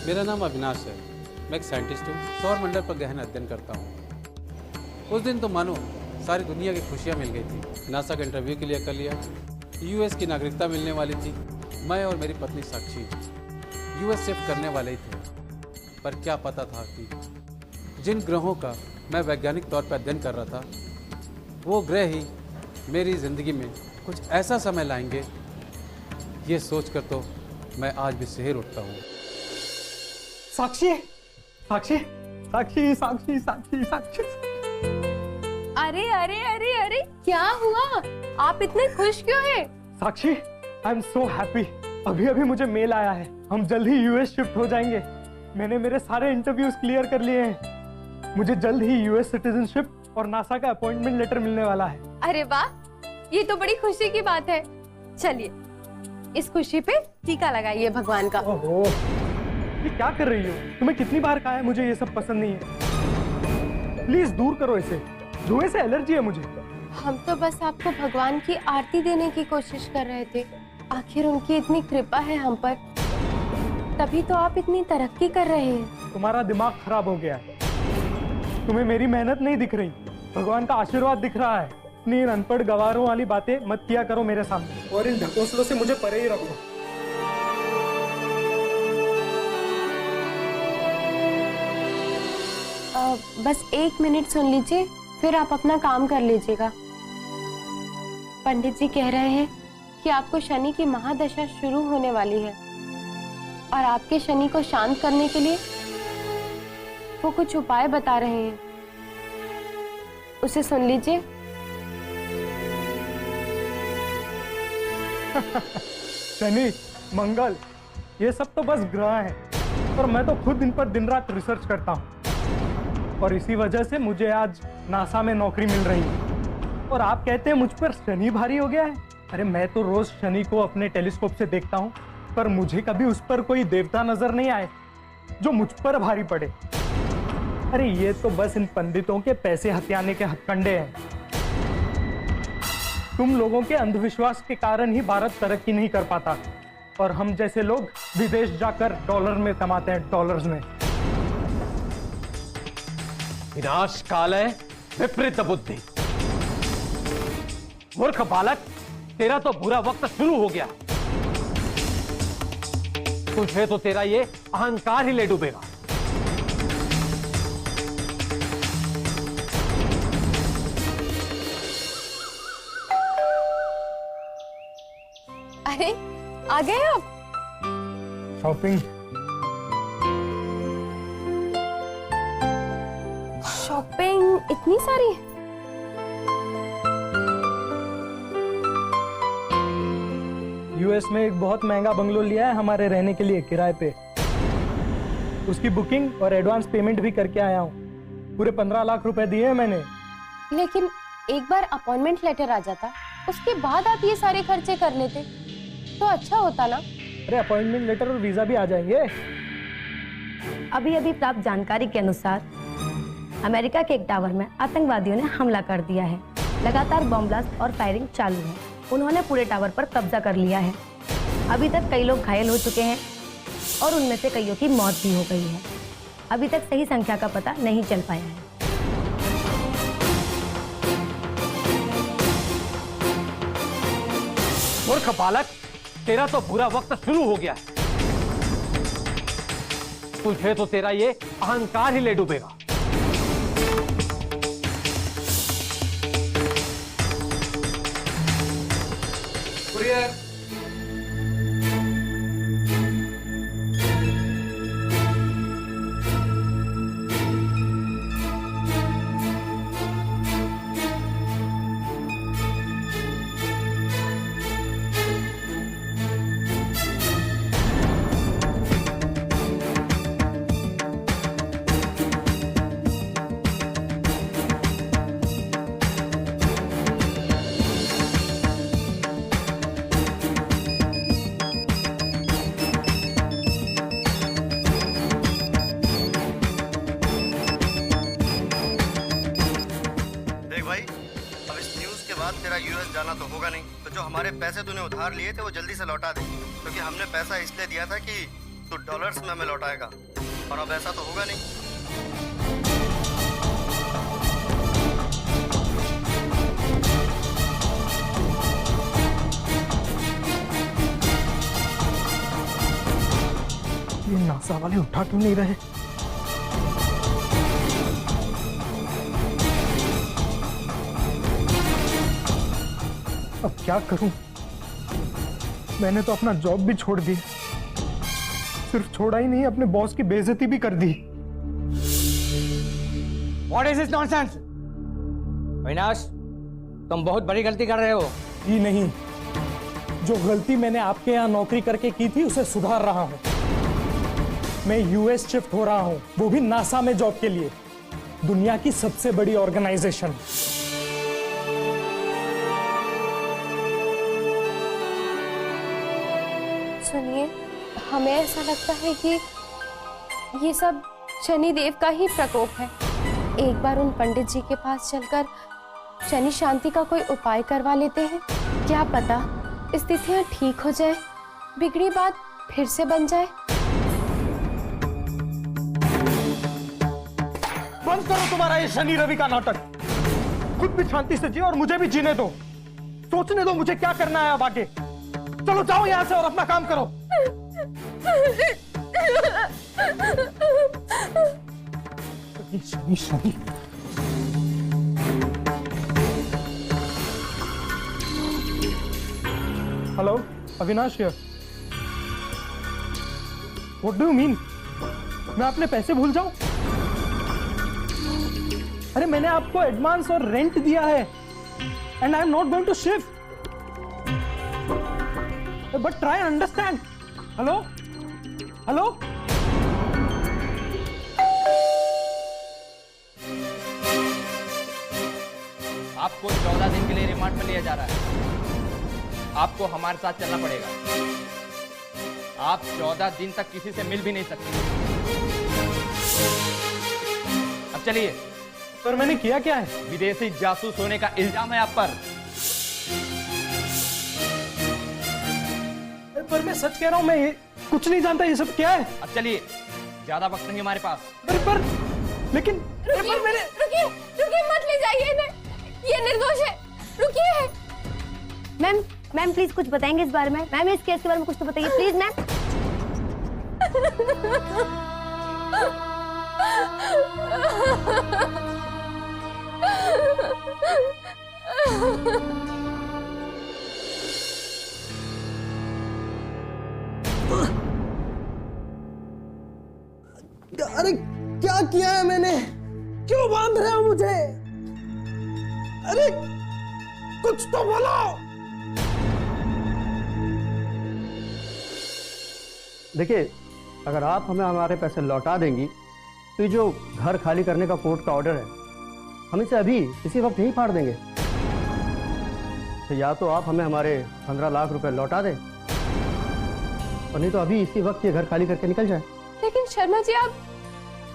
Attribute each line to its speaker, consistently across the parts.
Speaker 1: मेरा नाम अविनाश है। मैं एक साइंटिस्ट हूँ, सौर मंडल पर गहन अध्ययन करता हूँ। उस दिन तो मानो सारी दुनिया की खुशियाँ मिल गई थी। नासा का इंटरव्यू क्लियर कर लिया, यूएस की नागरिकता मिलने वाली थी। मैं और मेरी पत्नी साक्षी यूएस शिफ्ट करने वाले ही थे, पर क्या पता था कि जिन ग्रहों का मैं वैज्ञानिक तौर पर अध्ययन कर रहा था, वो ग्रह ही मेरी ज़िंदगी में कुछ ऐसा समय लाएंगे, ये सोचकर तो मैं आज भी सिहर उठता हूँ।
Speaker 2: साक्षी, साक्षी, साक्षी, साक्षी, साक्षी, साक्षी।
Speaker 3: अरे अरे अरे अरे, क्या हुआ? आप इतने खुश क्यों हैं?
Speaker 2: साक्षी, आई एम सो हैप्पी। अभी अभी मुझे मेल आया है, हम जल्द ही यूएस शिफ्ट हो जाएंगे। मैंने मेरे सारे इंटरव्यूज क्लियर कर लिए हैं। मुझे जल्द ही यूएस सिटीजनशिप और नासा का अपॉइंटमेंट लेटर मिलने वाला है।
Speaker 3: अरे वाह, ये तो बड़ी खुशी की बात है। चलिए, इस खुशी पे टीका लगाइए भगवान का।
Speaker 2: ओहो, ये क्या कर रही हो? तुम्हें कितनी बार कहा है मुझे ये सब पसंद नहीं है। प्लीज दूर करो इसे, धुएं से एलर्जी है मुझे।
Speaker 3: हम तो बस आपको भगवान की आरती देने की कोशिश कर रहे थे। आखिर उनकी इतनी कृपा है हम पर, तभी तो आप इतनी तरक्की कर रहे हैं।
Speaker 2: तुम्हारा दिमाग खराब हो गया है। तुम्हें मेरी मेहनत नहीं दिख रही, भगवान का आशीर्वाद दिख रहा है। इतनी अनपढ़ गवारों वाली बातें मत किया करो मेरे सामने, और इन ढकोसलों से मुझे परे ही रखो।
Speaker 3: बस 1 मिनट सुन लीजिए, फिर आप अपना काम कर लीजिएगा। पंडित जी कह रहे हैं कि आपको शनि की महादशा शुरू होने वाली है, और आपके शनि को शांत करने के लिए वो कुछ उपाय बता रहे हैं। उसे सुन लीजिए।
Speaker 2: शनि, मंगल, ये सब तो बस ग्रह हैं, और मैं तो खुद इन पर दिन रात रिसर्च करता हूँ, और इसी वजह से मुझे आज नासा में नौकरी मिल रही है। और आप कहते हैं मुझ पर शनि भारी हो गया है? अरे मैं तो रोज शनि को अपने टेलीस्कोप से देखता हूँ, पर मुझे कभी उस पर कोई देवता नजर नहीं आए जो मुझ पर भारी पड़े। अरे ये तो बस इन पंडितों के पैसे हथियाने के हथकंडे हैं। तुम लोगों के अंधविश्वास के कारण ही भारत तरक्की नहीं कर पाता, और हम जैसे लोग विदेश जाकर डॉलर में कमाते हैं, डॉलर्स में।
Speaker 4: विनाश कालय विपरीत बुद्धि। मूर्ख बालक, तेरा तो बुरा वक्त शुरू हो गया। तुझे तो तेरा ये अहंकार ही ले डूबेगा।
Speaker 3: अरे आ गए आप?
Speaker 2: शॉपिंग।
Speaker 3: शॉपिंग इतनी सारी?
Speaker 2: यूएस में एक बहुत महंगा बंगलो लिया है हमारे रहने के लिए किराए पे। उसकी बुकिंग और एडवांस पेमेंट भी करके आया हूँ। पूरे 15 लाख रुपए दिए हैं मैंने।
Speaker 3: लेकिन एक बार अपॉइंटमेंट लेटर आ जाता, उसके बाद आप ये सारे खर्चे कर लेते तो अच्छा होता ना।
Speaker 2: अरे अपॉइंटमेंट लेटर और वीजा भी आ जाएंगे।
Speaker 5: अभी अभी प्राप्त जानकारी के अनुसार अमेरिका के एक टावर में आतंकवादियों ने हमला कर दिया है। लगातार बम ब्लास्ट और फायरिंग चालू है। उन्होंने पूरे टावर पर कब्जा कर लिया है। अभी तक कई लोग घायल हो चुके हैं, और उनमें से कईयों की मौत भी हो गई है। अभी तक सही संख्या का पता नहीं चल पाया है।
Speaker 4: मूर्ख बालक, तेरा तो बुरा वक्त शुरू हो गया है। तुझे तो तेरा ये अहंकार ही ले डूबेगा।
Speaker 6: तेरा यूएस जाना तो होगा नहीं, तो जो हमारे पैसे तूने उधार लिए थे वो जल्दी से लौटा दे, क्योंकि हमने पैसा इसलिए दिया था कि तो डॉलर्स में हमें लौटाएगा, और अब ऐसा तो होगा नहीं।
Speaker 2: ये नासा वाले उठा क्यों नहीं रहे? अब क्या करूं? मैंने तो अपना जॉब भी छोड़ दी, सिर्फ छोड़ा ही नहीं, अपने बॉस की बेइज्जती भी कर दी।
Speaker 4: What is this nonsense? Avinash, तुम बहुत बड़ी गलती कर रहे हो।
Speaker 2: जी नहीं, जो गलती मैंने आपके यहाँ नौकरी करके की थी उसे सुधार रहा हूं। मैं यूएस शिफ्ट हो रहा हूं, वो भी नासा में जॉब के लिए, दुनिया की सबसे बड़ी ऑर्गेनाइजेशन।
Speaker 3: सुनिए, हमें ऐसा लगता है कि ये सब शनिदेव का ही प्रकोप है। एक बार उन पंडित जी के पास चलकर शनि शांति का कोई उपाय करवा लेते हैं। क्या पता स्थितियां ठीक हो जाए, बिगड़ी बात फिर से बन जाए।
Speaker 2: बंद करो तुम्हारा ये शनि रवि का नाटक। खुद भी शांति से जियो और मुझे भी जीने दो। सोचने दो मुझे क्या करना है अब आगे। चलो जाओ यहाँ से और अपना काम करो। Shani Shani. Hello, Avinash here. What do you mean? मैं अपने पैसे भूल जाऊं? अरे मैंने आपको एडवांस और रेंट दिया है, and I am not going to shift, but try understand. Hello hello,
Speaker 4: आपको 14 दिन के लिए रिमांड में लिया जा रहा है। आपको हमारे साथ चलना पड़ेगा। आप 14 दिन तक किसी से मिल भी नहीं सकते। अब चलिए।
Speaker 2: पर मैंने किया क्या है?
Speaker 4: विदेशी जासूस होने का इल्जाम है आप पर।
Speaker 2: पर मैं सच कह रहा हूं, मैं ये कुछ नहीं जानता। ये सब क्या है?
Speaker 4: अब चलिए, ज्यादा वक्त नहीं हमारे पास।
Speaker 2: पर लेकिन
Speaker 3: रुकिए, मत ले जाइए इन्हें, ये निर्दोष है। रुकिए।
Speaker 5: मैम प्लीज कुछ बताएंगे इस बारे में? मैम इस केस के बारे में कुछ तो बताइए प्लीज मैम।
Speaker 7: अरे क्या किया है मैंने? क्यों बांध रहे हो मुझे? अरे कुछ तो बोलो।
Speaker 8: देखिए, अगर आप हमें हमारे पैसे लौटा देंगी तो ये जो घर खाली करने का कोर्ट का ऑर्डर है, हम इसे अभी इसी वक्त यहीं फाड़ देंगे। तो या तो आप हमें हमारे 15 लाख रुपए लौटा दें, और नहीं तो अभी इसी वक्त ये घर खाली करके निकल जाए।
Speaker 3: लेकिन शर्मा जी,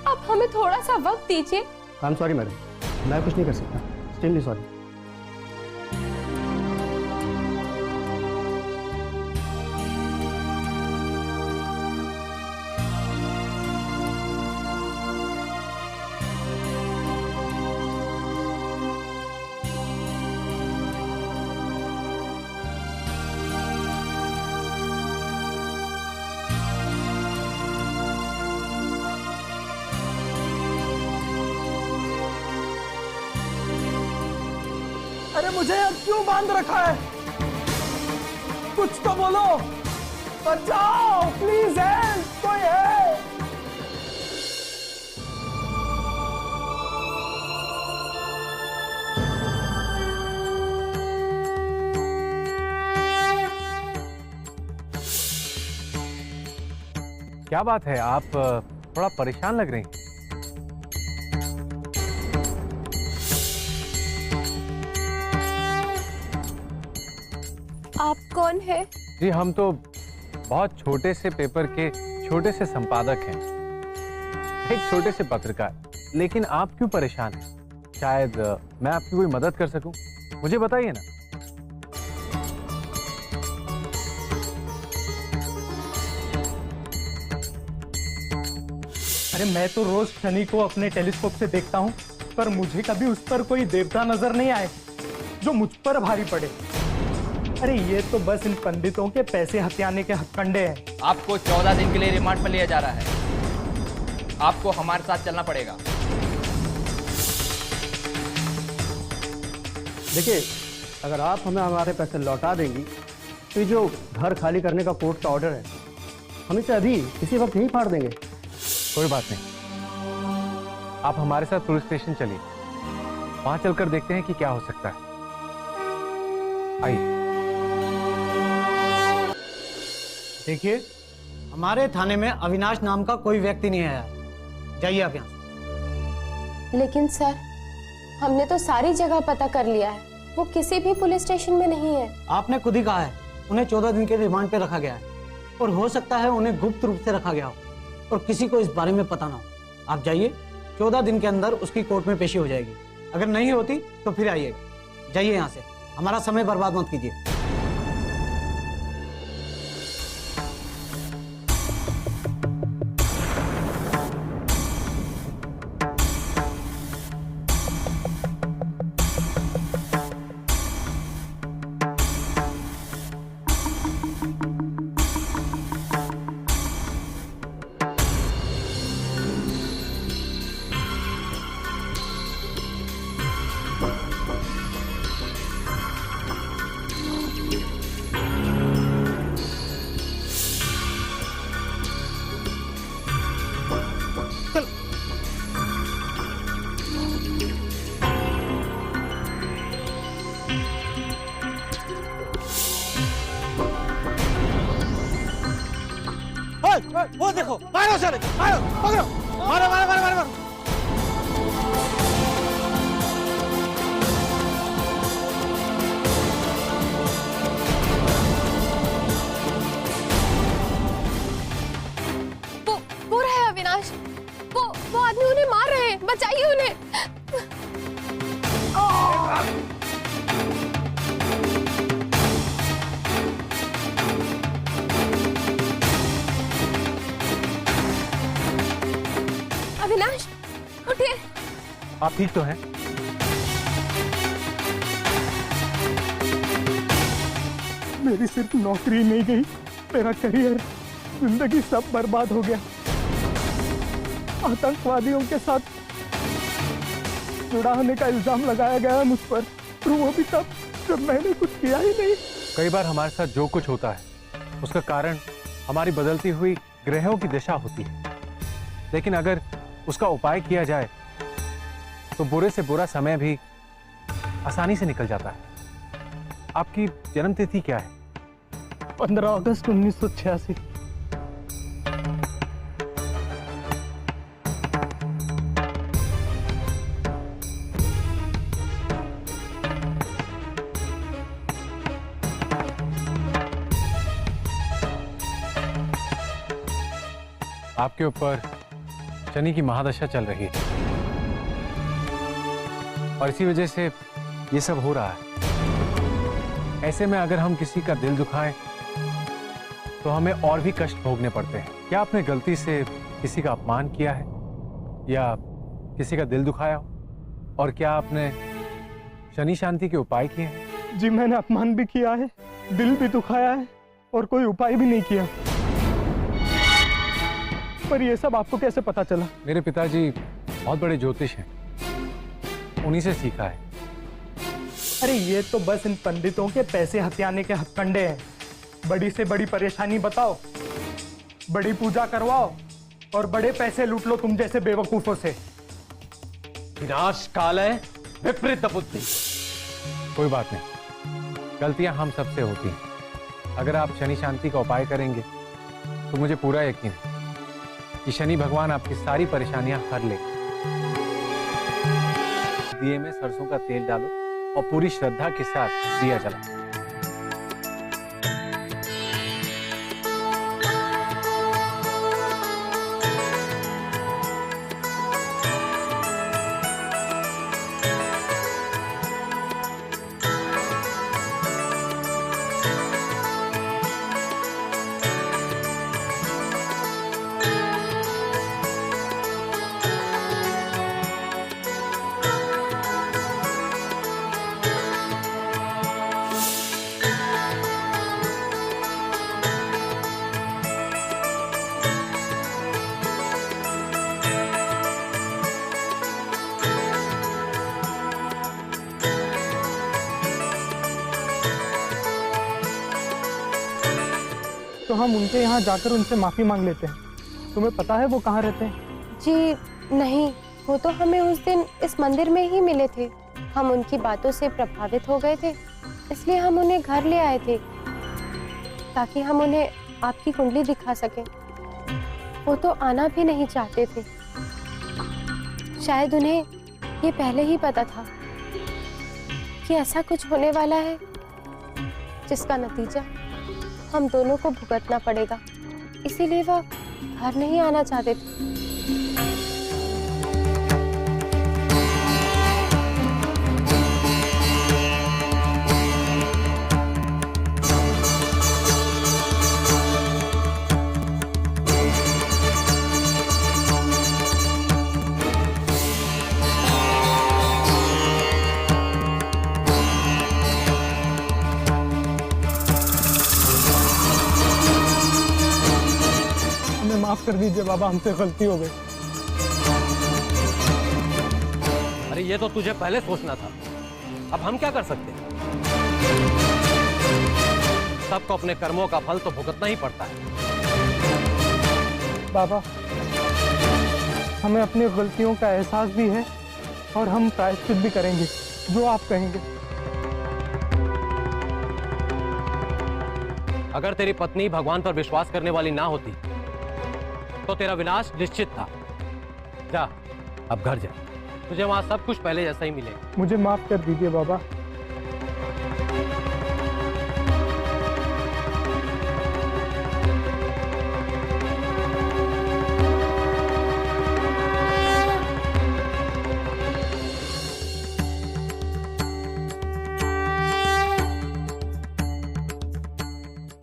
Speaker 3: आप हमें थोड़ा सा वक्त दीजिए।
Speaker 8: आई एम सॉरी मैडम, मैं कुछ नहीं कर सकता। Extremely sorry.
Speaker 2: अरे मुझे अब क्यों बांध रखा है? कुछ तो बोलो, बचाओ प्लीज, हेल्प, कोई है?
Speaker 1: क्या बात है, आप थोड़ा परेशान लग रही हैं।
Speaker 3: आप कौन है?
Speaker 1: जी, हम तो बहुत छोटे से पेपर के छोटे से संपादक हैं, एक छोटे से पत्रकार। लेकिन आप क्यों परेशान हैं? शायद मैं आपकी कोई मदद कर सकूं। मुझे बताइए ना।
Speaker 2: अरे मैं तो रोज शनि को अपने टेलीस्कोप से देखता हूँ, पर मुझे कभी उस पर कोई देवता नजर नहीं आए जो मुझ पर भारी पड़े। अरे ये तो बस इन पंडितों के पैसे हथियाने के हथकंडे हैं।
Speaker 4: आपको 14 दिन के लिए रिमांड पर लिया जा रहा है। आपको हमारे साथ चलना पड़ेगा।
Speaker 8: देखिए, अगर आप हमें हमारे पैसे लौटा देंगी तो ये जो घर खाली करने का कोर्ट का ऑर्डर है, हम इसे अभी इसी वक्त यहीं फाड़ देंगे।
Speaker 9: कोई बात नहीं, आप हमारे साथ पुलिस स्टेशन चलिए, वहां चलकर देखते हैं कि क्या हो सकता है। आइए।
Speaker 10: देखिए, हमारे थाने में अविनाश नाम का कोई व्यक्ति नहीं आया। जाइए आप यहाँ से।
Speaker 3: लेकिन सर, हमने तो सारी जगह पता कर लिया है, वो किसी भी पुलिस स्टेशन में नहीं है।
Speaker 10: आपने खुद ही कहा है उन्हें 14 दिन के रिमांड पे रखा गया है, और हो सकता है उन्हें गुप्त रूप से रखा गया हो और किसी को इस बारे में पता ना हो। आप जाइए, 14 दिन के अंदर उसकी कोर्ट में पेशी हो जाएगी। अगर नहीं होती तो फिर आइएगा। जाइए यहाँ से, हमारा समय बर्बाद मत कीजिए।
Speaker 7: वो देखो, मारो साले, मारो, पकड़ो, मारो मारो मारो मारो मारो।
Speaker 3: वो रहे अविनाश, वो आदमी उन्हें मार रहे हैं, बचाइए उन्हें। अविनाश, उठिए।
Speaker 9: आप ठीक तो हैं?
Speaker 2: मेरी सिर्फ नौकरी नहीं गई, मेरा करियर, जिंदगी सब बर्बाद हो गया। आतंकवादियों के साथ जुड़ा होने का इल्जाम लगाया गया है मुझ पर, और वो भी तब जब मैंने कुछ किया ही नहीं।
Speaker 9: कई बार हमारे साथ जो कुछ होता है उसका कारण हमारी बदलती हुई ग्रहों की दिशा होती है, लेकिन अगर उसका उपाय किया जाए तो बुरे से बुरा समय भी आसानी से निकल जाता है। आपकी जन्मतिथि क्या है?
Speaker 2: 15 अगस्त 1986।
Speaker 9: आपके ऊपर शनि की महादशा चल रही है और इसी वजह से ये सब हो रहा है। ऐसे में अगर हम किसी का दिल दुखाएं तो हमें और भी कष्ट भोगने पड़ते हैं। क्या आपने गलती से किसी का अपमान किया है या किसी का दिल दुखाया हो? और क्या आपने शनि शांति के उपाय किए हैं?
Speaker 2: जी, मैंने अपमान भी किया है, दिल भी दुखाया है, और कोई उपाय भी नहीं किया। पर ये सब आपको कैसे पता चला?
Speaker 9: मेरे पिताजी बहुत बड़े ज्योतिष हैं, उन्हीं से सीखा है।
Speaker 2: अरे ये तो बस इन पंडितों के पैसे हथियाने के हथकंडे हैं। बड़ी से बड़ी परेशानी बताओ, बड़ी पूजा करवाओ और बड़े पैसे लूट लो तुम जैसे बेवकूफों से।
Speaker 7: विनाश काल है, विपरीत बुद्धि।
Speaker 9: कोई बात नहीं, गलतियां हम सबसे होती हैं। अगर आप शनि शांति का उपाय करेंगे तो मुझे पूरा यकीन है कि शनि भगवान आपकी सारी परेशानियां हर ले। दिए में सरसों का तेल डालो और पूरी श्रद्धा के साथ दिया जलाओ।
Speaker 2: तो हम उनके यहाँ जाकर उनसे माफ़ी मांग लेते हैं। तुम्हें पता है वो कहाँ रहते हैं?
Speaker 3: जी नहीं, वो तो हमें उस दिन इस मंदिर में ही मिले थे। हम उनकी बातों से प्रभावित हो गए थे, इसलिए हम उन्हें घर ले आए थे ताकि हम उन्हें आपकी कुंडली दिखा सकें। वो तो आना भी नहीं चाहते थे। शायद उन्हें ये पहले ही पता था कि ऐसा कुछ होने वाला है जिसका नतीजा हम दोनों को भुगतना पड़ेगा, इसीलिए वह घर नहीं आना चाहते थे।
Speaker 2: माफ कर दीजिए बाबा, हमसे गलती हो गई।
Speaker 11: अरे ये तो तुझे पहले सोचना था, अब हम क्या कर सकते हैं? सबको अपने कर्मों का फल तो भुगतना ही पड़ता है।
Speaker 2: बाबा, हमें अपनी गलतियों का एहसास भी है और हम प्रायश्चित भी करेंगे जो आप कहेंगे।
Speaker 11: अगर तेरी पत्नी भगवान पर विश्वास करने वाली ना होती तो तेरा विनाश निश्चित था। जा, अब घर जा, तुझे वहां सब कुछ पहले जैसा ही मिलेगा।
Speaker 2: मुझे माफ कर दीजिए बाबा।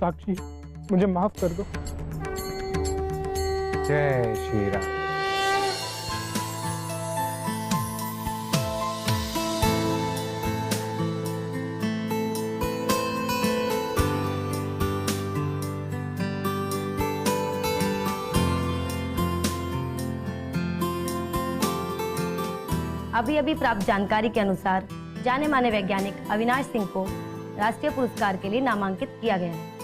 Speaker 2: साक्षी, मुझे माफ कर दो।
Speaker 9: जय श्री राम।
Speaker 5: अभी अभी प्राप्त जानकारी के अनुसार जाने माने वैज्ञानिक अविनाश सिंह को राष्ट्रीय पुरस्कार के लिए नामांकित किया गया है।